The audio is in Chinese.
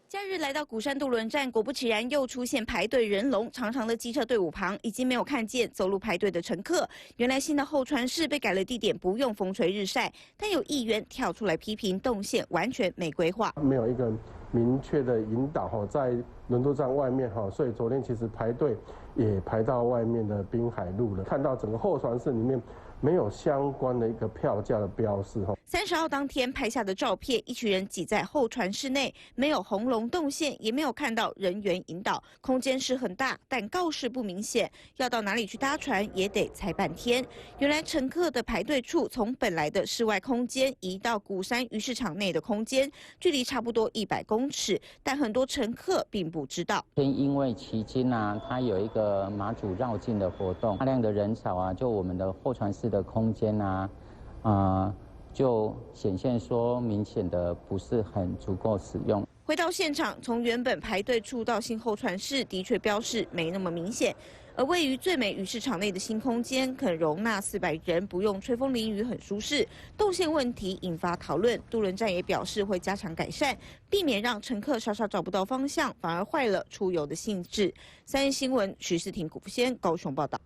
假日来到鼓山渡轮站，果不其然又出现排队人龙，长长的机车队伍旁已经没有看见走路排队的乘客。原来新的候船室被改了地点，不用风吹日晒，但有议员跳出来批评动线完全没规划，没有一个明确的引导在轮渡站外面所以昨天其实排队也排到外面的滨海路了，看到整个候船室里面没有相关的一个票价的标示。30号当天拍下的照片，一群人挤在候船室内，没有红龙动线，也没有看到人员引导，空间是很大，但告示不明显，要到哪里去搭船也得猜半天。原来乘客的排队处从本来的室外空间移到鼓山鱼市场内的空间，距离差不多100公尺，但很多乘客并不知道。因为期间它有一个马祖绕境的活动，大量的人潮就我们的候船室的空间就显现说明显的不是很足够使用。回到现场，从原本排队处到新候船室，的确标示没那么明显。而位于最美鱼市场内的新空间，肯容纳400人，不用吹风淋雨，很舒适。动线问题引发讨论，渡轮站也表示会加强改善，避免让乘客稍稍找不到方向，反而坏了出游的兴致。3立新闻徐世廷、古福先高雄报道。